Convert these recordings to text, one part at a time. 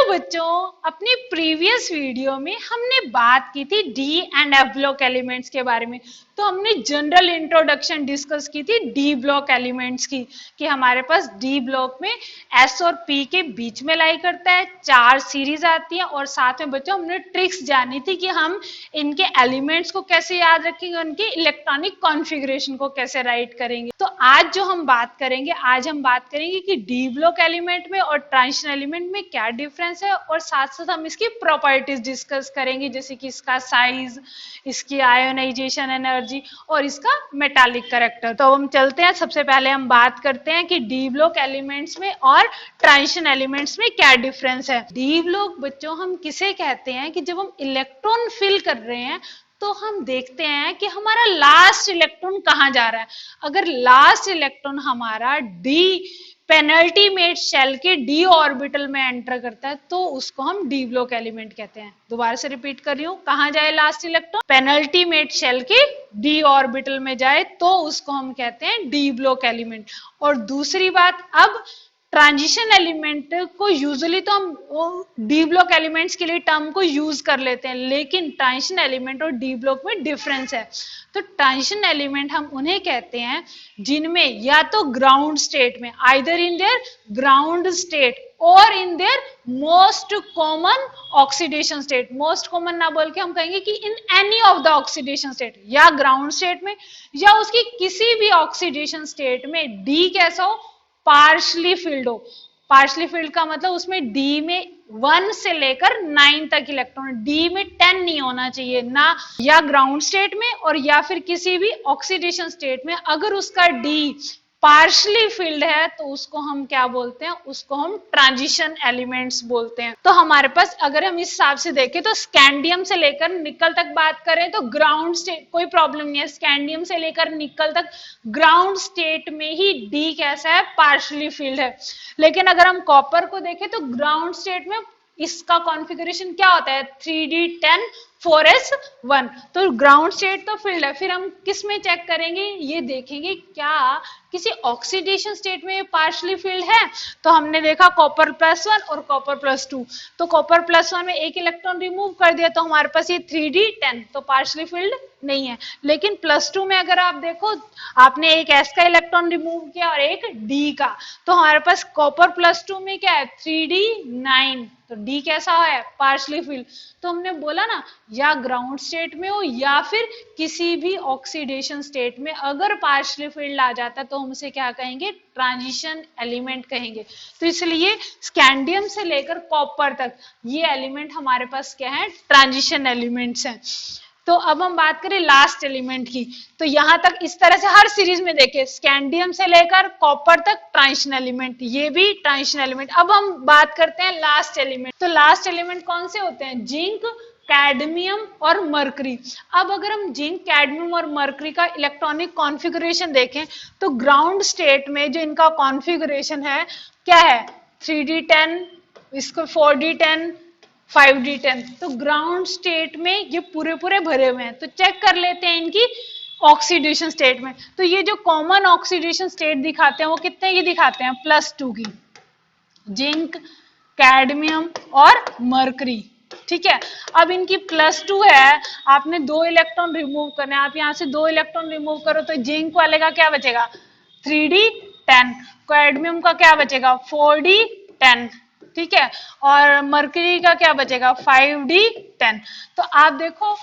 बच्चों, अपनी previous video में हमने बात की थी D and F block elements के बारे में। तो हमने जनरल इंट्रोडक्शन डिस्कस की थी डी ब्लॉक एलिमेंट्स की, कि हमारे पास डी ब्लॉक में एस और पी के बीच में लाई करता है, 4 सीरीज आती है, और साथ में बच्चों हमने ट्रिक्स जानी थी कि हम इनके एलिमेंट्स को कैसे याद रखेंगे, उनके इलेक्ट्रॉनिक कॉन्फ़िगरेशन को कैसे राइट करेंगे। तो आज जो हम बात करेंगे, आज हम बात करेंगे कि डी ब्लॉक एलिमेंट में और ट्रांजिशन एलिमेंट में क्या डिफरेंस है, और साथ साथ हम इसकी प्रॉपर्टीज डिस्कस करेंगे, जैसे कि इसका साइज, इसकी आयोनाइजेशन एनर्जी और इसका मेटालिक कैरेक्टर। तो हम चलते हैं, सबसे पहले हम बात करते हैं कि डी ब्लॉक एलिमेंट्स में और ट्रांजिशन एलिमेंट्स में क्या डिफरेंस है। डी ब्लॉक बच्चों हम किसे कहते हैं कि जब हम इलेक्ट्रॉन फिल कर रहे हैं तो हम देखते हैं कि हमारा लास्ट इलेक्ट्रॉन कहाँ जा रहा है। अगर लास्ट इलेक्ट्रॉन हमारा डी पेनल्टीमेट शेल के डी ऑर्बिटल में एंटर करता है तो उसको हम डी ब्लॉक एलिमेंट कहते हैं। दोबारा से रिपीट कर रही हूँ, कहाँ जाए लास्ट इलेक्ट्रॉन? पेनल्टीमेट शेल के डी ऑर्बिटल में जाए तो उसको हम कहते हैं डी ब्लॉक एलिमेंट। और दूसरी बात, अब ट्रांजिशन एलिमेंट को यूजुअली तो हम डी ब्लॉक एलिमेंट्स के लिए टर्म को यूज कर लेते हैं, लेकिन ट्रांजिशन एलिमेंट और डी ब्लॉक में डिफरेंस है। तो ट्रांजिशन एलिमेंट हम उन्हें कहते हैं जिनमें या तो ग्राउंड स्टेट में, either in their ground state और in their most common oxidation state. Most common ना बोल के हम कहेंगे कि in any of the oxidation state, या ग्राउंड स्टेट में या उसकी किसी भी ऑक्सीडेशन स्टेट में डी कैसा हो? पार्शली फिल्ड हो। पार्शली फिल्ड का मतलब उसमें डी में 1 से लेकर 9 तक इलेक्ट्रॉन, डी में 10 नहीं होना चाहिए ना, या ग्राउंड स्टेट में और या फिर किसी भी ऑक्सीडेशन स्टेट में अगर उसका डी पार्शली फिल्ड है तो उसको हम क्या बोलते हैं? उसको हम ट्रांजिशन एलिमेंट्स बोलते हैं। तो हमारे पास अगर हम इस हिसाब से देखें तो स्कैंडियम से लेकर निकल तक बात करें तो ग्राउंड स्टेट कोई प्रॉब्लम नहीं है, स्कैंडियम से लेकर निकल तक ग्राउंड स्टेट में ही डी कैसा है? पार्शली फिल्ड है। लेकिन अगर हम कॉपर को देखें तो ग्राउंड स्टेट में इसका कॉन्फ़िगरेशन क्या होता है? 3d10 4s1। तो ग्राउंड स्टेट तो फील्ड है। फिर हम किस में चेक करेंगे? ये देखेंगे क्या किसी ऑक्सीडेशन स्टेट में पार्शली फील्ड है। तो हमने देखा कॉपर +1 और कॉपर +2। तो कॉपर +1 में एक इलेक्ट्रॉन रिमूव कर दिया तो हमारे पास ये 3d10, तो पार्शली फील्ड नहीं है। लेकिन +2 में अगर आप देखो, आपने एक s का इलेक्ट्रॉन रिमूव किया और एक d का, तो हमारे पास कॉपर +2 में क्या है? 3d9, तो डी कैसा है? Partially field. तो हमने बोला ना, या ग्राउंड स्टेट में हो या फिर किसी भी ऑक्सीडेशन स्टेट में अगर पार्शली फिल्ड आ जाता है तो हम उसे क्या कहेंगे? ट्रांजिशन एलिमेंट कहेंगे। तो इसलिए स्कैंडियम से लेकर कॉपर तक ये एलिमेंट हमारे पास क्या है? ट्रांजिशन एलिमेंट्स हैं। तो अब हम बात करें लास्ट एलिमेंट की, तो यहां तक इस तरह से हर सीरीज में देखें, स्कैंडियम से लेकर कॉपर तक ट्रांजिशन एलिमेंट, ये भी ट्रांजिशन एलिमेंट। अब हम बात करते हैं लास्ट एलिमेंट। तो लास्ट एलिमेंट कौन से होते हैं? जिंक, कैडमियम और मरकरी। अब अगर हम जिंक, कैडमियम और मरकरी का इलेक्ट्रॉनिक कॉन्फ़िगरेशन देखें तो ग्राउंड स्टेट में जो इनका कॉन्फ़िगरेशन है क्या है? 3d10, इसको 4d10, 5d10। तो ग्राउंड स्टेट में ये पूरे पूरे भरे हुए हैं। तो चेक कर लेते हैं इनकी ऑक्सीडेशन स्टेट में। तो ये जो कॉमन ऑक्सीडेशन स्टेट दिखाते हैं वो कितने की दिखाते हैं? +2 की, जिंक, कैडमियम और मरकरी। ठीक है, अब इनकी +2 है, आपने 2 इलेक्ट्रॉन रिमूव करने, आप यहाँ से 2 इलेक्ट्रॉन रिमूव करो तो जिंक वाले का क्या बचेगा? 3d10। कैडमियम का क्या बचेगा? 4d10। ठीक है, और मरकरी का क्या बचेगा? 5d10। तो आप देखो,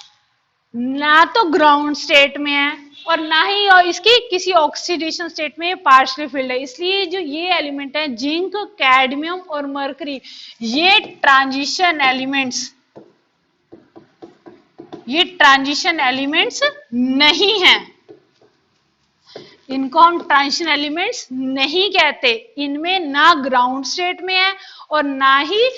ना तो ग्राउंड स्टेट में है और ना ही और इसकी किसी ऑक्सीडेशन स्टेट में पार्शली फिल्ड है। इसलिए जो ये एलिमेंट है जिंक, कैडमियम और मरकरी, ये ट्रांजिशन एलिमेंट्स नहीं हैं। इनको हम ट्रांजिशन एलिमेंट्स नहीं कहते। इनमें ना ग्राउंड स्टेट में है और ना ही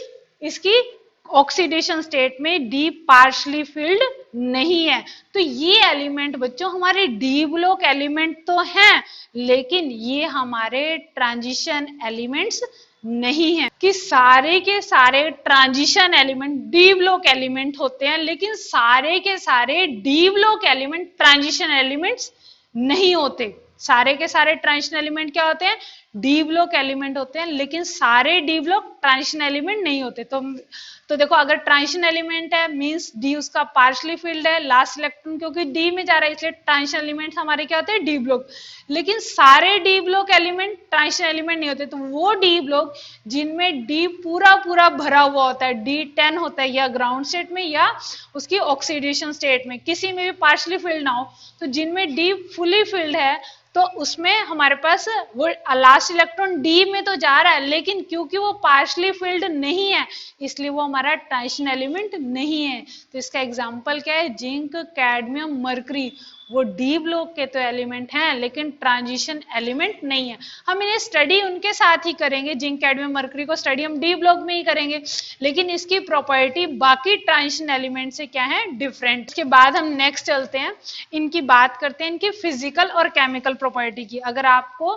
इसकी ऑक्सीडेशन स्टेट में डी पार्शली फिल्ड नहीं है। तो ये एलिमेंट बच्चों हमारे डी ब्लॉक एलिमेंट तो हैं, लेकिन ये हमारे ट्रांजिशन एलिमेंट्स नहीं है। कि सारे के सारे transition element D block element होते हैं, लेकिन सारे के सारे D block element transition elements नहीं होते। सारे के सारे ट्रांजिशन एलिमेंट क्या होते हैं? डी ब्लॉक एलिमेंट होते हैं, लेकिन सारे डी ब्लॉक ट्रांजिशन एलिमेंट नहीं होते। तो देखो, अगर ट्रांजिशन एलिमेंट है मींस डी उसका पार्शली फिल्ड है, लास्ट इलेक्ट्रॉन क्योंकि डी में जा रहा है इसलिए ट्रांजिशन एलिमेंट हमारे क्या होते हैं, डी ब्लॉक। लेकिन सारे D block element transition element नहीं होते। तो वो डी ब्लॉक जिनमें डी पूरा पूरा भरा हुआ होता है, D10 होता है, या ग्राउंड स्टेट में या उसकी ऑक्सीडेशन स्टेट में, किसी में भी पार्शली फिल्ड ना हो, तो जिनमें डी फुली फिल्ड है तो उसमें हमारे पास वो लास्ट इलेक्ट्रॉन डी में तो जा रहा है, लेकिन क्योंकि वो पार्शली फिल्ड नहीं है इसलिए वो हमारा ट्रांजिशन एलिमेंट नहीं है। तो इसका एग्जांपल क्या है, जिंक, कैडमियम, मरकरी, वो डी ब्लॉक के तो एलिमेंट हैं लेकिन ट्रांजिशन एलिमेंट नहीं है। हम इन्हें स्टडी उनके साथ ही करेंगे, जिंक, कैडमियम, मरकरी को स्टडी हम डी ब्लॉक में ही करेंगे, लेकिन इसकी प्रॉपर्टी बाकी ट्रांजिशन एलिमेंट से क्या है, डिफरेंट। इसके बाद हम नेक्स्ट चलते हैं, इनकी बात करते हैं इनकी फिजिकल और केमिकल प्रॉपर्टी की। अगर आपको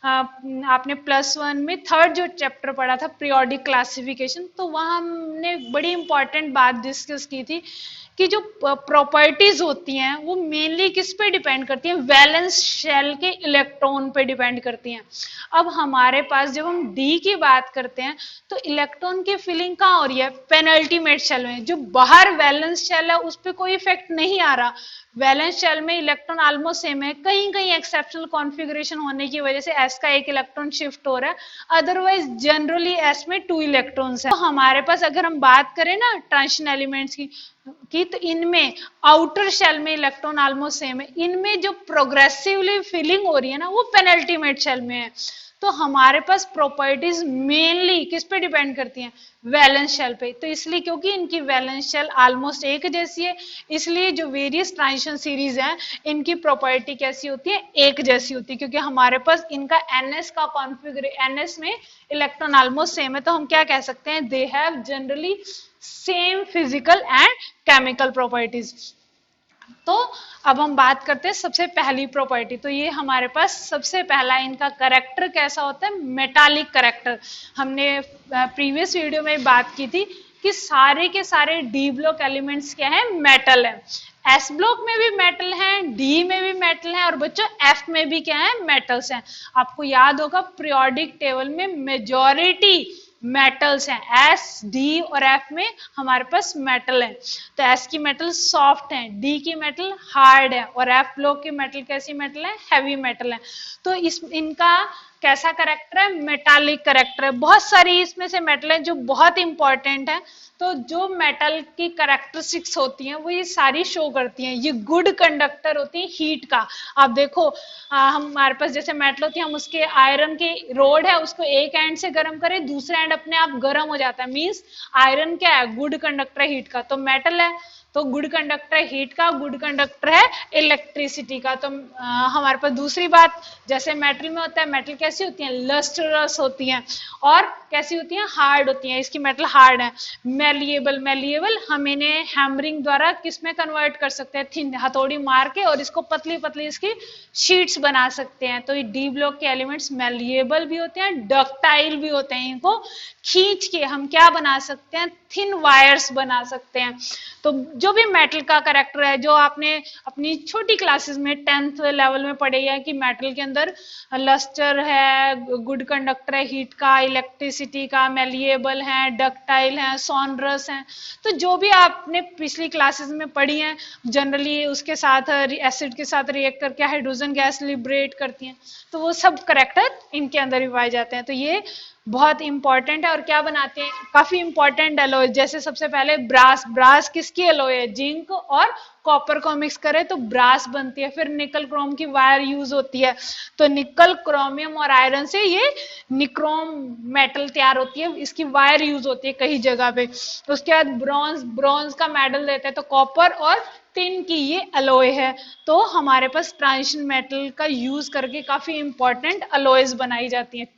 आपने +1 में थर्ड जो चैप्टर पढ़ा था पीरियोडिक क्लासिफिकेशन, तो वहां हमने बड़ी इंपॉर्टेंट बात डिस्कस की थी कि जो प्रॉपर्टीज होती हैं वो मेनली किस पे डिपेंड करती हैं, वैलेंस शेल के इलेक्ट्रॉन पे डिपेंड करती हैं। अब हमारे पास जब हम डी की बात करते हैं तो इलेक्ट्रॉन की फिलिंग कहाँ हो रही है, पेनल्टीमेट शेल में। जो बाहर वैलेंस शेल है उस पर कोई इफेक्ट नहीं आ रहा, वैलेंस शेल में इलेक्ट्रॉन ऑलमोस्ट सेम है, कहीं कहीं एक्सेप्शनल कॉन्फ़िगरेशन होने की वजह से एस का एक इलेक्ट्रॉन शिफ्ट हो रहा है, अदरवाइज जनरली एस में 2 इलेक्ट्रॉन्स है। तो हमारे पास अगर हम बात करें ना ट्रांजिशन एलिमेंट्स की तो इनमें आउटर शेल में इलेक्ट्रॉन ऑलमोस्ट सेम है, इनमें जो प्रोग्रेसिवली फिलिंग हो रही है ना वो पेनल्टीमेट शेल में है। तो हमारे पास प्रॉपर्टीज मेनली किस पे डिपेंड करती हैं, वैलेंस शेल पे। तो इसलिए क्योंकि इनकी वैलेंस शेल ऑलमोस्ट एक जैसी है, इसलिए जो वेरियस ट्रांजिशन सीरीज हैं इनकी प्रॉपर्टी कैसी होती है, एक जैसी होती है, क्योंकि हमारे पास इनका एनएस का कॉन्फ़िगरेशन, एनएस में इलेक्ट्रॉन ऑलमोस्ट सेम है, तो हम क्या कह सकते हैं, they have generally same physical and chemical properties. तो अब हम बात करते हैं सबसे पहली प्रॉपर्टी। तो ये हमारे पास सबसे पहला इनका करेक्टर कैसा होता है, मेटालिक करेक्टर। हमने प्रीवियस वीडियो में बात की थी कि सारे के सारे डी ब्लॉक एलिमेंट्स क्या है, मेटल है। एस ब्लॉक में भी मेटल है, डी में भी मेटल है, और बच्चों एफ में भी क्या है, मेटल्स हैं। आपको याद होगा पीरियोडिक टेबल में मेजॉरिटी मेटल्स हैं, एस, डी और एफ में हमारे पास मेटल है। तो एस की मेटल सॉफ्ट है, डी की मेटल हार्ड है, और एफ ब्लॉक की मेटल कैसी मेटल है, हैवी मेटल है। तो इनका कैसा करेक्टर है, मेटालिक करेक्टर है। बहुत सारी इसमें से मेटल है जो बहुत इंपॉर्टेंट है। तो जो मेटल की कैरेक्टरिस्टिक्स होती हैं वो ये सारी शो करती हैं। ये गुड कंडक्टर होती है हीट का। आप देखो हमारे पास जैसे मेटल होती है, हम उसके आयरन की रोड है उसको एक एंड से गर्म करें, दूसरा एंड अपने आप गर्म हो जाता है, मींस आयरन क्या है, गुड कंडक्टर हीट का। तो मेटल है तो गुड कंडक्टर हीट का, गुड कंडक्टर है इलेक्ट्रिसिटी का। तो हमारे पास दूसरी बात, जैसे मेटल में होता है, मेटल कैसी होती है, लस्ट्रस होती हैं, और कैसी होती हैं, हार्ड होती हैं। इसकी मेटल हार्ड है। मेलिएबल, मेलिएबल हम इन्हें हैमरिंग द्वारा किस में कन्वर्ट कर सकते हैं, थिन, हथौड़ी मार के, और इसको पतली पतली इसकी शीट्स बना सकते हैं। तो ये डी ब्लॉक के एलिमेंट्स मेलिएबल भी होते हैं, डक्टाइल भी होते हैं। इनको खींच के हम क्या बना सकते हैं, थिन वायर्स बना सकते हैं। तो जो भी मेटल का कैरेक्टर है, जो आपने अपनी छोटी क्लासेस में 10th लेवल में पढ़े है कि मेटल के अंदर लस्टर है, गुड कंडक्टर है हीट का, इलेक्ट्रिसिटी का, मेलिएबल है, डक्टाइल है, सोनरस है। तो जो भी आपने पिछली क्लासेस में पढ़ी है, जनरली उसके साथ एसिड के साथ रिएक्ट करके हाइड्रोजन गैस लिबरेट करती हैं, तो वो सब कैरेक्टर इनके अंदर भी पाए जाते हैं। तो ये बहुत इंपॉर्टेंट है। और क्या बनाते हैं, काफी इंपॉर्टेंट एलॉय, जैसे सबसे पहले ब्रास। ब्रास किसकी एलॉय है, जिंक और कॉपर को मिक्स करें तो ब्रास बनती है। फिर निकल क्रोम की वायर यूज होती है, तो निकल, क्रोमियम और आयरन से ये निक्रोम मेटल तैयार होती है, इसकी वायर यूज होती है कई जगह पे। उसके बाद ब्रॉन्ज, ब्रॉन्ज का मेडल देते हैं, तो कॉपर और टिन की ये अलॉय है। तो हमारे पास ट्रांजिशन मेटल का यूज करके काफी इंपॉर्टेंट अलॉयज बनाई जाती हैं।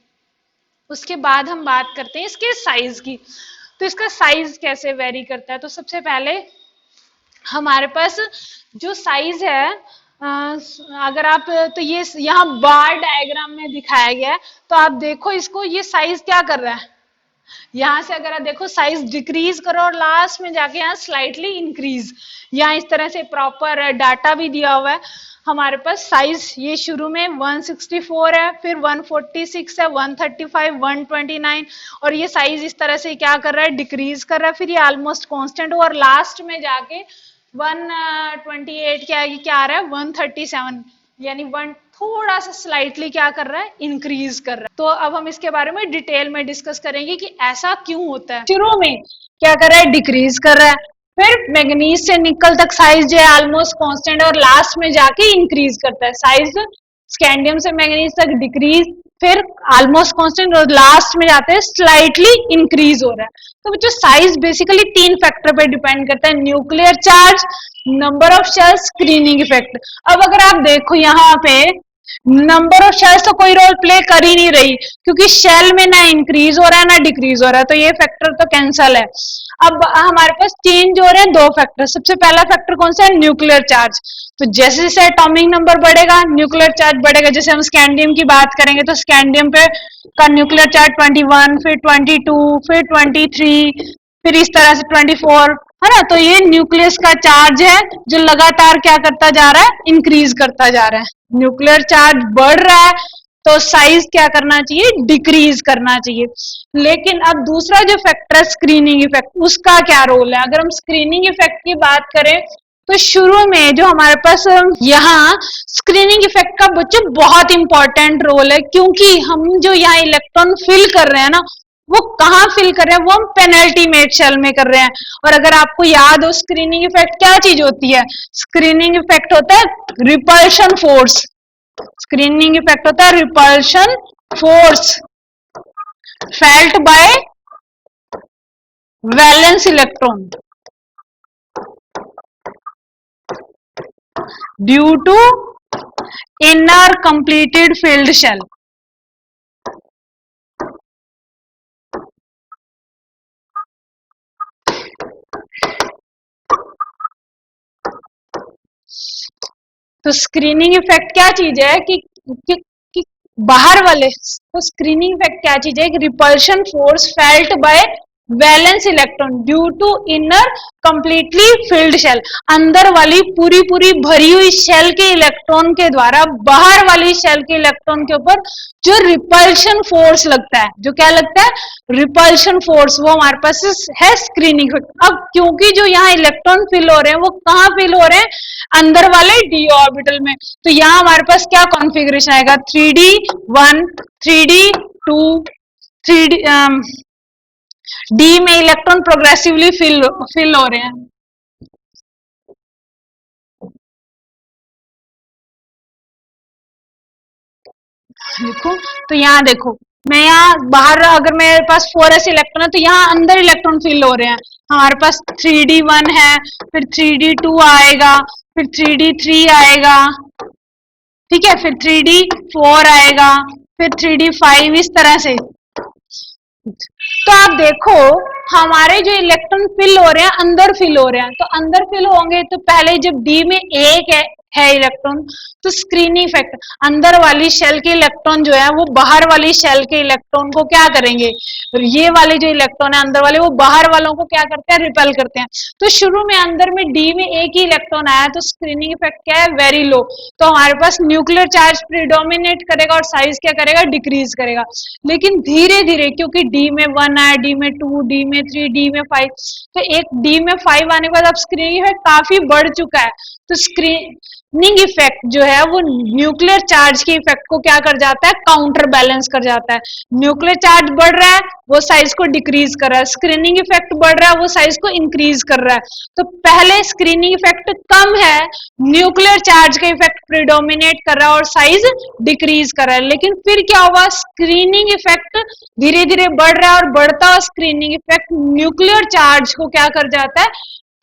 उसके बाद हम बात करते हैं इसके साइज की। तो इसका साइज कैसे वेरी करता है, तो सबसे पहले हमारे पास जो साइज है, अगर आप, तो ये यहाँ बार डायग्राम में दिखाया गया है, तो आप देखो इसको, ये साइज क्या कर रहा है, यहाँ से अगर आप देखो साइज डिक्रीज करो और लास्ट में जाके यहाँ स्लाइटली इंक्रीज, यहाँ इस तरह से प्रॉपर डाटा भी दिया हुआ है हमारे पास। साइज ये शुरू में 164 है, फिर 146 है, 135, 129, और ये साइज इस तरह से क्या कर रहा है, डिक्रीज कर रहा है, फिर ये ऑलमोस्ट कांस्टेंट और लास्ट में जाके 128 क्या आ रहा है, 137, यानी वन थोड़ा सा स्लाइटली क्या कर रहा है, इंक्रीज कर रहा है। तो अब हम इसके बारे में डिटेल में डिस्कस करेंगे कि ऐसा क्यों होता है। शुरू में क्या कर रहा है, डिक्रीज कर रहा है, फिर मैग्नीज से निकल तक साइज जो है ऑलमोस्ट कांस्टेंट और लास्ट में जाके इंक्रीज करता है। साइज स्कैंडियम से मैग्नीज तक डिक्रीज, फिर ऑलमोस्ट कांस्टेंट और लास्ट में जाते हैं स्लाइटली इंक्रीज हो रहा है। तो बच्चों साइज बेसिकली 3 फैक्टर पे डिपेंड करता है, nuclear charge, number of shells, screening effect. अब अगर आप देखो यहाँ पे नंबर ऑफ शेल्स तो कोई रोल प्ले कर ही नहीं रही, क्योंकि शेल में ना इंक्रीज हो रहा है ना डिक्रीज हो रहा है, तो ये फैक्टर तो कैंसल है। अब हमारे पास चेंज हो रहे हैं 2 फैक्टर। सबसे पहला फैक्टर कौन सा है, न्यूक्लियर चार्ज। तो जैसे जैसे एटॉमिक नंबर बढ़ेगा न्यूक्लियर चार्ज बढ़ेगा। जैसे हम स्कैंडियम की बात करेंगे तो स्कैंडियम पे का न्यूक्लियर चार्ज 21, फिर 22, फिर 23, फिर इस तरह से 24, है ना। तो ये न्यूक्लियस का चार्ज है जो लगातार क्या करता जा रहा है, इंक्रीज करता जा रहा है। न्यूक्लियर चार्ज बढ़ रहा है तो साइज क्या करना चाहिए, डिक्रीज करना चाहिए। लेकिन अब दूसरा जो फैक्टर है स्क्रीनिंग इफेक्ट, उसका क्या रोल है। अगर हम स्क्रीनिंग इफेक्ट की बात करें तो शुरू में जो हमारे पास यहाँ स्क्रीनिंग इफेक्ट का बच्चों बहुत इंपॉर्टेंट रोल है, क्योंकि हम जो यहाँ इलेक्ट्रॉन फिल कर रहे हैं ना, वो कहाँ फिल कर रहे हैं, वो हम पेनल्टीमेट शेल में कर रहे हैं। और अगर आपको याद हो स्क्रीनिंग इफेक्ट क्या चीज होती है, स्क्रीनिंग इफेक्ट होता है रिपल्शन फोर्स। स्क्रीनिंग इफेक्ट होता है repulsion force felt by valence electron due to inner completed field shell. तो स्क्रीनिंग इफेक्ट क्या चीज है कि बाहर वाले, तो स्क्रीनिंग इफेक्ट क्या चीज है, repulsion force felt by valence electron due to inner completely filled shell. अंदर वाली पूरी पूरी भरी हुई शेल के इलेक्ट्रॉन के द्वारा बाहर वाली शेल के इलेक्ट्रॉन के ऊपर जो रिपल्शन फोर्स लगता है, जो क्या लगता है, रिपल्शन फोर्स, वो हमारे पास है स्क्रीनिंग इफेक्ट। अब क्योंकि जो यहाँ इलेक्ट्रॉन फिल हो रहे हैं वो कहाँ फिल हो रहे हैं, अंदर वाले डी ऑर्बिटल में। तो यहाँ हमारे पास क्या कॉन्फ़िगरेशन आएगा, 3d1, 3d2, 3d डी में इलेक्ट्रॉन प्रोग्रेसिवली फिल हो रहे हैं। देखो तो यहाँ देखो, मैं यहाँ बाहर अगर मेरे पास 4s इलेक्ट्रॉन है तो यहाँ अंदर इलेक्ट्रॉन फिल हो रहे हैं। हमारे पास 3d1 है, फिर 3d2 आएगा, फिर 3d3 आएगा, ठीक है, फिर 3d4 आएगा, फिर 3d5, इस तरह से। तो आप देखो हमारे जो इलेक्ट्रॉन फिल हो रहे हैं अंदर फिल हो रहे हैं, तो अंदर फिल होंगे तो पहले जब डी में एक है इलेक्ट्रॉन, तो स्क्रीनिंग इफेक्ट अंदर वाली शेल के इलेक्ट्रॉन जो है वो बाहर वाली शेल के इलेक्ट्रॉन को क्या करेंगे, ये वाले जो इलेक्ट्रॉन है अंदर वाले वो बाहर वालों को क्या करते हैं, रिपेल करते हैं। तो शुरू में अंदर में डी में एक ही इलेक्ट्रॉन आया तो स्क्रीनिंग इफेक्ट क्या है, वेरी लो। तो हमारे पास न्यूक्लियर चार्ज प्रीडोमिनेट करेगा और साइज क्या करेगा, डिक्रीज करेगा। लेकिन धीरे धीरे क्योंकि डी में 1 आया, डी में 2, डी में 3, डी में 5, तो एक डी में 5 आने के बाद अब स्क्रीनिंग इफेक्ट काफी बढ़ चुका है। तो स्क्रीनिंग इफेक्ट जो है वो न्यूक्लियर चार्ज के इफेक्ट को क्या कर जाता है, काउंटर बैलेंस कर जाता है। न्यूक्लियर चार्ज बढ़ रहा है वो साइज को डिक्रीज कर रहा है, स्क्रीनिंग इफेक्ट बढ़ रहा है वो साइज को इंक्रीज कर रहा है। तो पहले स्क्रीनिंग इफेक्ट कम है, न्यूक्लियर चार्ज का इफेक्ट प्रिडोमिनेट कर रहा है और साइज डिक्रीज कर रहा है। लेकिन फिर क्या हुआ, स्क्रीनिंग इफेक्ट धीरे धीरे बढ़ रहा है और बढ़ता हुआ स्क्रीनिंग इफेक्ट न्यूक्लियर चार्ज को क्या कर जाता है,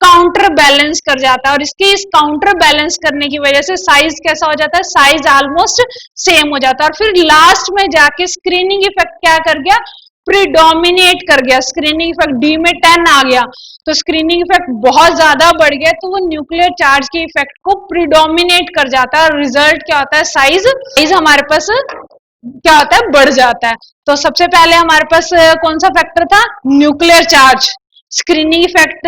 काउंटर बैलेंस कर जाता है। और इसके इस काउंटर बैलेंस करने की वजह से साइज कैसा हो जाता है, साइज ऑलमोस्ट सेम हो जाता है। और फिर लास्ट में जाके स्क्रीनिंग इफेक्ट क्या कर गया, प्रीडोमिनेट कर गया। स्क्रीनिंग इफेक्ट डी में 10 आ गया तो स्क्रीनिंग इफेक्ट बहुत ज्यादा बढ़ गया, तो वो न्यूक्लियर चार्ज के इफेक्ट को प्रीडोमिनेट कर जाता है। रिजल्ट क्या होता है, साइज हमारे पास क्या होता है, बढ़ जाता है। तो सबसे पहले हमारे पास कौन सा फैक्टर था, न्यूक्लियर चार्ज। स्क्रीनिंग इफेक्ट,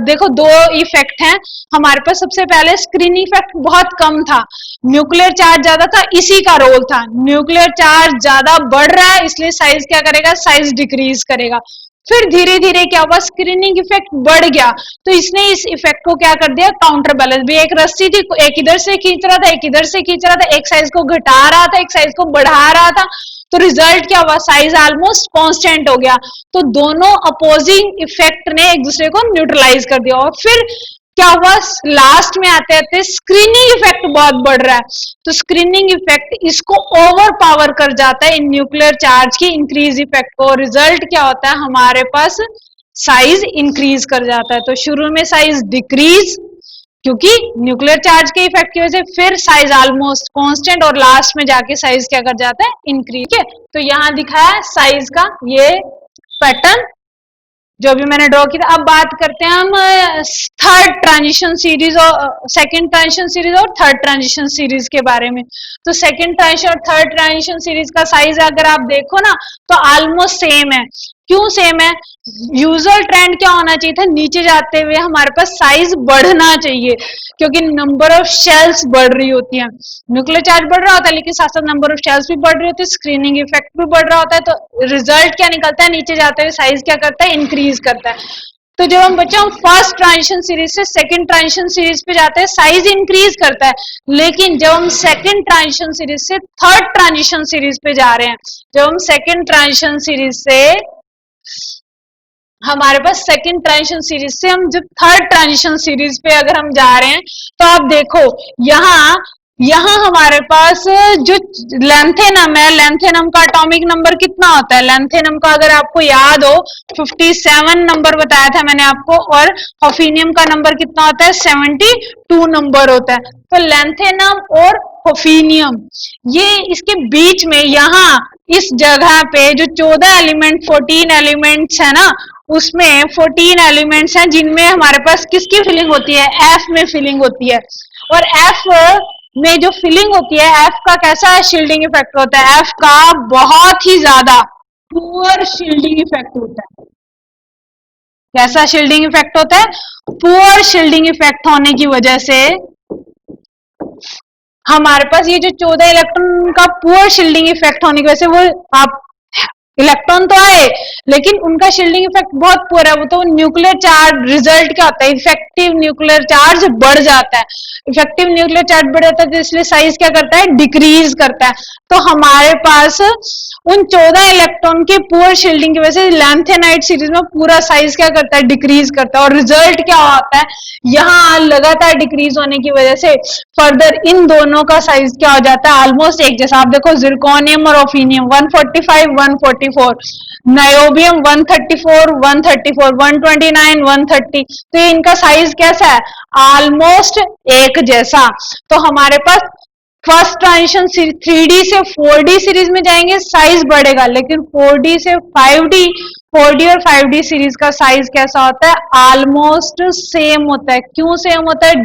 देखो दो इफेक्ट हैं हमारे पास। सबसे पहले स्क्रीनिंग इफेक्ट बहुत कम था, न्यूक्लियर चार्ज ज्यादा था, इसी का रोल था। न्यूक्लियर चार्ज ज्यादा बढ़ रहा है इसलिए साइज क्या करेगा, साइज डिक्रीज करेगा। फिर धीरे धीरे क्या हुआ, स्क्रीनिंग इफेक्ट बढ़ गया, तो इसने इस इफेक्ट को क्या कर दिया, काउंटर बैलेंस। भी एक रस्सी थी, एक इधर से खींच रहा था, एक इधर से खींच रहा था, एक साइज को घटा रहा था, एक साइज को बढ़ा रहा था, तो रिजल्ट क्या हुआ, साइज ऑलमोस्ट कांस्टेंट हो गया। तो दोनों अपोजिंग इफेक्ट ने एक दूसरे को न्यूट्रलाइज कर दिया। और फिर क्या हुआ, लास्ट में आते आते स्क्रीनिंग इफेक्ट बहुत बढ़ रहा है, तो स्क्रीनिंग इफेक्ट इसको ओवर पावर कर जाता है इन न्यूक्लियर चार्ज की इंक्रीज इफेक्ट को। रिजल्ट क्या होता है, हमारे पास साइज इंक्रीज कर जाता है। तो शुरू में साइज डिक्रीज क्योंकि न्यूक्लियर चार्ज के इफेक्ट की वजह से, फिर साइज ऑलमोस्ट कांस्टेंट, और लास्ट में जाके साइज क्या कर जाता है, इंक्रीज। ठीक है, तो यहां दिखाया है साइज का ये पैटर्न जो भी मैंने ड्रॉ किया। अब बात करते हैं हम थर्ड ट्रांजिशन सीरीज और सेकंड ट्रांजिशन सीरीज और थर्ड ट्रांजिशन सीरीज के बारे में। तो सेकंड ट्रांजिशन और थर्ड ट्रांजिशन सीरीज का साइज अगर आप देखो ना तो ऑलमोस्ट सेम है। क्यों सेम है, यूजुअल ट्रेंड क्या होना चाहिए था, नीचे जाते हुए हमारे पास साइज बढ़ना चाहिए, क्योंकि नंबर ऑफ शेल्स बढ़ रही होती है। न्यूक्लियर चार्ज बढ़ रहा होता है लेकिन साथ साथ नंबर ऑफ शेल्स भी बढ़ रही होती है, स्क्रीनिंग इफेक्ट भी बढ़ रहा होता है, तो रिजल्ट क्या निकलता है, नीचे जाते हुए साइज क्या करता है, इंक्रीज करता है। तो जब हम बच्चों फर्स्ट ट्रांजिशन सीरीज से सेकंड ट्रांजिशन सीरीज पे जाते हैं, साइज इंक्रीज करता है। लेकिन जब हम सेकंड ट्रांजिशन सीरीज से थर्ड ट्रांजिशन सीरीज पे जा रहे हैं, जब हम सेकंड ट्रांजिशन सीरीज से हमारे पास सेकंड ट्रांजिशन सीरीज से हम जब थर्ड ट्रांजिशन सीरीज पे अगर हम जा रहे हैं, तो आप देखो यहाँ यहाँ हमारे पास जो लेंथेनम है, लेंथेनम का एटॉमिक नंबर कितना होता है, लेंथेनम का अगर आपको याद हो 57 नंबर बताया था मैंने आपको, और हॉफिनियम का नंबर कितना होता है, 72 नंबर होता है। तो लेंथेनम और हॉफिनियम, ये इसके बीच में यहाँ इस जगह पे जो 14 एलिमेंट 14 एलिमेंट्स है ना, उसमें 14 एलिमेंट्स हैं जिनमें हमारे पास किसकी फिलिंग होती है, एफ में फिलिंग होती है। और एफ में जो फिलिंग होती है, एफ का कैसा शील्डिंग इफेक्ट होता है, एफ का बहुत ही ज्यादा पुअर शील्डिंग इफेक्ट होता है। कैसा शील्डिंग इफेक्ट होता है, पुअर शील्डिंग इफेक्ट होने की वजह से हमारे पास ये जो 14 इलेक्ट्रॉन का पुअर शील्डिंग इफेक्ट होने की वजह से, वो आप इलेक्ट्रॉन तो आए लेकिन उनका शील्डिंग इफेक्ट बहुत पुअर है, वो तो न्यूक्लियर चार्ज, रिजल्ट क्या होता है, इफेक्टिव न्यूक्लियर चार्ज बढ़ जाता है। इफेक्टिव न्यूक्लियर चार्ज बढ़ जाता है तो इसलिए साइज क्या करता है, डिक्रीज करता है। तो हमारे पास उन 14 इलेक्ट्रॉन के पुअर शील्डिंग की वजह से लैंथेनाइट सीरीज में पूरा साइज क्या करता है, डिक्रीज करता है। और रिजल्ट क्या होता है, यहाँ लगातार डिक्रीज होने की वजह से फर्दर इन दोनों का साइज क्या हो जाता है, ऑलमोस्ट एक जैसा। आप देखो जिरकोनियम और ऑफिनियम 145 144, नायोबियम 134 134, 129 130, तो इनका साइज कैसा है, ऑलमोस्ट एक जैसा। तो हमारे पास फर्स्ट ट्रांजिशन 3D से 4D सीरीज में जाएंगे, साइज बढ़ेगा, लेकिन 4D से 5D, 4D और 5D सीरीज का साइज कैसा होता है, ऑलमोस्ट सेम होता है। क्यों सेम होता है,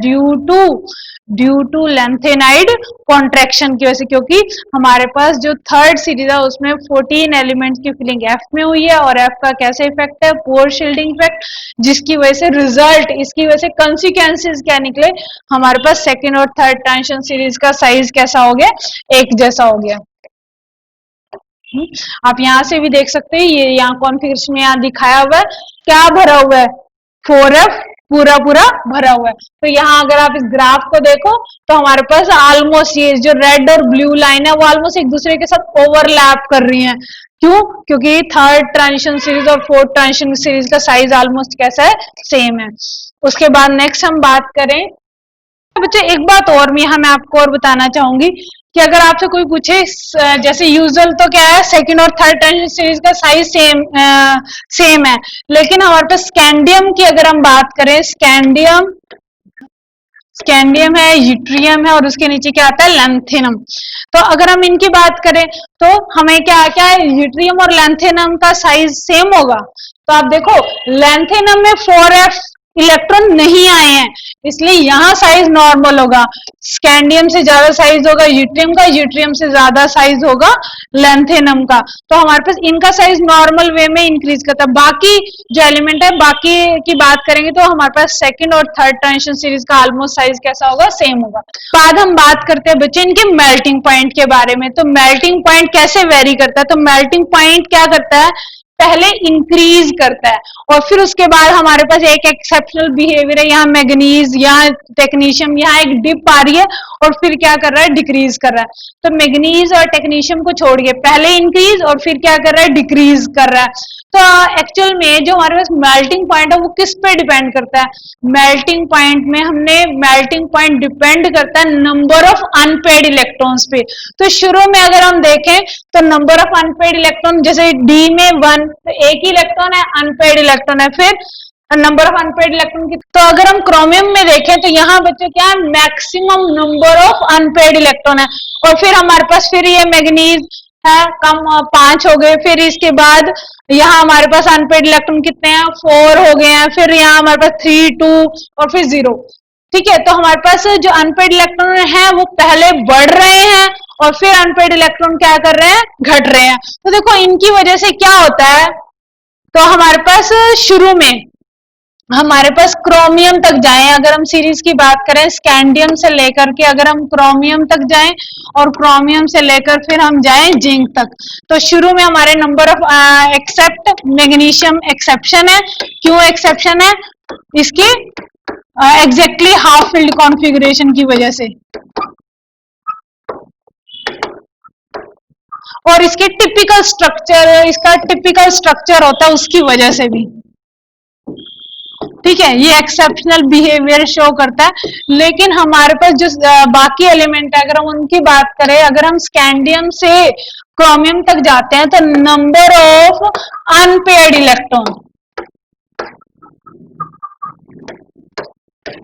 ड्यू टू लेंथेनाइड कॉन्ट्रैक्शन की वजह से, क्योंकि हमारे पास जो थर्ड सीरीज है उसमें 14 एलिमेंट्स की फिलिंग एफ में हुई है, और एफ का कैसे इफेक्ट है, पुअर शील्डिंग इफेक्ट, जिसकी वजह से रिजल्ट, इसकी वजह से कंसिक्वेंसेस क्या निकले, हमारे पास सेकेंड और थर्ड ट्रांजिशन सीरीज का साइज कैसा हो गया, एक जैसा हो गया। आप यहां से भी देख सकते हैं, ये यहाँ कॉन्फ़िगरेशन में यहाँ दिखाया हुआ है, क्या भरा हुआ है, 4F पूरा पूरा भरा हुआ है। तो यहाँ अगर आप इस ग्राफ को देखो तो हमारे पास ऑलमोस्ट ये जो रेड और ब्लू लाइन है वो ऑलमोस्ट एक दूसरे के साथ ओवरलैप कर रही हैं। क्यों, क्योंकि थर्ड ट्रांजिशन सीरीज और फोर्थ ट्रांजिशन सीरीज का साइज ऑलमोस्ट कैसा है, सेम है। उसके बाद नेक्स्ट हम बात करें, बच्चे एक बात और मैं यहाँ मैं आपको और बताना चाहूंगी कि अगर आपसे कोई पूछे, जैसे यूजुअल तो क्या है, सेकंड और थर्ड ट्रांजिशन सीरीज का साइज सेम है, लेकिन हमारे पास स्कैंडियम की अगर हम बात करें, स्कैंडियम है, यूट्रियम है, और उसके नीचे क्या आता है, लैंथेनम। तो अगर हम इनकी बात करें तो हमें क्या क्या है, यूट्रियम और लैंथेनम का साइज सेम होगा। तो आप देखो लैंथेनम में 4F इलेक्ट्रॉन नहीं आए हैं, इसलिए यहाँ साइज नॉर्मल होगा। स्कैंडियम से ज्यादा साइज होगा यूट्रियम का, यूट्रियम से ज्यादा साइज होगा लेंथेनम का। तो हमारे पास इनका साइज नॉर्मल वे में इंक्रीज करता है। बाकी जो एलिमेंट है बाकी की बात करेंगे तो हमारे पास सेकंड और थर्ड ट्रांजिशन सीरीज का ऑलमोस्ट साइज कैसा होगा, सेम होगा। बाद हम बात करते हैं बच्चे इनके मेल्टिंग पॉइंट के बारे में। तो मेल्टिंग पॉइंट कैसे वेरी करता है, तो मेल्टिंग पॉइंट क्या करता है, पहले इंक्रीज करता है और फिर उसके बाद हमारे पास एक एक्सेप्शनल बिहेवियर है, यहाँ मैग्नीज, यहाँ टेक्नीशियम, यहाँ एक डिप आ रही है और फिर क्या कर रहा है, डिक्रीज कर रहा है। तो मैग्नीज और टेक्नीशियम को छोड़ के पहले इंक्रीज और फिर क्या कर रहा है, डिक्रीज कर रहा है। तो एक्चुअल में जो हमारे पास मेल्टिंग पॉइंट है वो किस पे डिपेंड करता है, मेल्टिंग पॉइंट में हमने मेल्टिंग पॉइंट डिपेंड करता है नंबर ऑफ अनपेड इलेक्ट्रॉन्स पे। तो शुरू में अगर हम देखें तो नंबर ऑफ अनपेड इलेक्ट्रॉन, जैसे डी में 1, तो एक ही इलेक्ट्रॉन है, अनपेड इलेक्ट्रॉन है। फिर नंबर ऑफ अनपेड इलेक्ट्रॉन की, तो अगर हम क्रोमियम में देखें तो यहाँ बच्चों क्या है, maximum number of unpaired electron है। और फिर हमारे पास फिर ये मैग्नीज है, कम 5 हो गए। फिर इसके बाद यहाँ हमारे पास अनपेड इलेक्ट्रॉन कितने हैं, 4 हो गए हैं। फिर यहाँ हमारे पास 3, 2 और फिर 0। ठीक है, तो हमारे पास जो अनपेड इलेक्ट्रॉन है वो पहले बढ़ रहे हैं और फिर अनपेड इलेक्ट्रॉन क्या कर रहे हैं, घट रहे हैं। तो देखो इनकी वजह से क्या होता है, तो हमारे पास शुरू में हमारे पास क्रोमियम तक जाएं, अगर हम सीरीज की बात करें स्कैंडियम से लेकर के अगर हम क्रोमियम तक जाएं और क्रोमियम से लेकर फिर हम जाएं जिंक तक, तो शुरू में हमारे number of except magnesium exception है। क्यों एक्सेप्शन है, इसकी एग्जैक्टली हाफ फील्ड कॉन्फ़िगरेशन की वजह से और इसके टिपिकल स्ट्रक्चर, इसका टिपिकल स्ट्रक्चर होता है उसकी वजह से भी। ठीक है, ये एक्सेप्शनल बिहेवियर शो करता है। लेकिन हमारे पास जो बाकी एलिमेंट है अगर हम उनकी बात करें, अगर हम स्कैंडियम से क्रोमियम तक जाते हैं तो नंबर ऑफ अनपेड इलेक्ट्रॉन,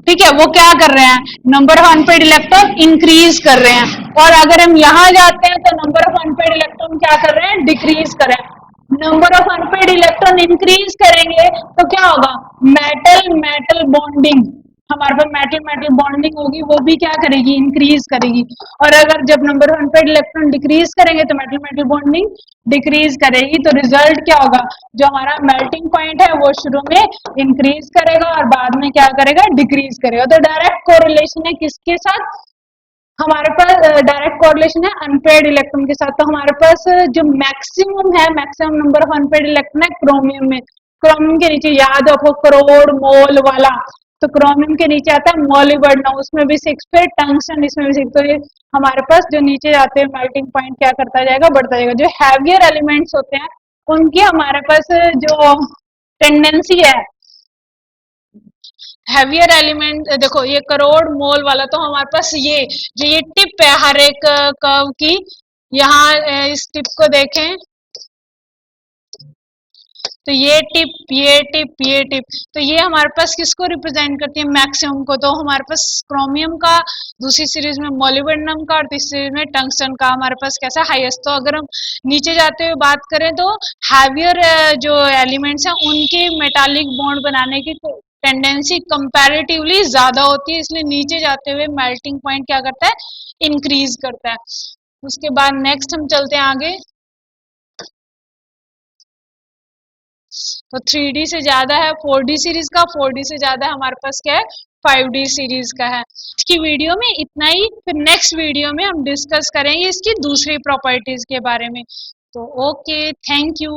ठीक है, वो क्या कर रहे हैं, number of unpaired electron increase कर रहे हैं। और अगर हम यहां जाते हैं तो नंबर ऑफ अनपेड इलेक्ट्रॉन क्या कर रहे हैं, डिक्रीज कर रहे हैं। Number of unpaired electron increase करेंगे तो क्या होगा, मेटल मेटल बॉन्डिंग, हमारे पास मेटल मेटल बॉन्डिंग होगी, वो भी क्या करेगी, इंक्रीज करेगी। और अगर जब number of unpaired electron decrease करेंगे तो मेटल मेटल बॉन्डिंग डिक्रीज करेगी। तो रिजल्ट क्या होगा, जो हमारा मेल्टिंग पॉइंट है वो शुरू में इंक्रीज करेगा और बाद में क्या करेगा, डिक्रीज करेगा। तो डायरेक्ट कोरिलेशन है किसके साथ, हमारे पास डायरेक्ट कोरिलेशन है अनपेड इलेक्ट्रॉन के साथ। तो हमारे पास जो मैक्सिमम है, maximum number of unpaired electron है क्रोमियम में। क्रोमियम के नीचे याद रखो करोड़ मोल वाला, तो क्रोमियम के नीचे आता है मोलिब्डेनम, उसमें भी 6, फिर टंगस्टन इसमें भी 6। तो ये हमारे पास जो नीचे जाते हैं मेल्टिंग पॉइंट क्या करता जाएगा, बढ़ता जाएगा। जो हैवियर एलिमेंट्स होते हैं उनकी हमारे पास जो टेंडेंसी है, हैवियर एलिमेंट देखो ये करोड़ मोल वाला, तो हमारे पास ये जो ये टिप है हर एक कर्व की, यहाँ इस टिप को देखें तो ये टिप ये टिप ये टिप, तो ये हमारे पास किसको रिप्रेजेंट करती है, मैक्सिमम को। तो हमारे पास क्रोमियम का, दूसरी सीरीज में मोलिब्डेनम का और तीसरी सीरीज में टंगस्टन का हमारे पास कैसा हाईएस्ट। तो अगर हम नीचे जाते हुए बात करें तो हैवियर जो एलिमेंट्स हैं उनके मेटालिक बॉन्ड बनाने की टेंडेंसी कंपैरेटिवली ज्यादा होती है, इसलिए नीचे जाते हुए मेल्टिंग पॉइंट क्या करता है, इंक्रीज करता है। उसके बाद नेक्स्ट हम चलते हैं आगे। तो 3D से ज्यादा है 4D सीरीज का, 4D से ज्यादा हमारे पास क्या है, 5D सीरीज का है। इसकी वीडियो में इतना ही, फिर नेक्स्ट वीडियो में हम डिस्कस करेंगे इसकी दूसरी प्रॉपर्टीज के बारे में। तो ओके, थैंक यू।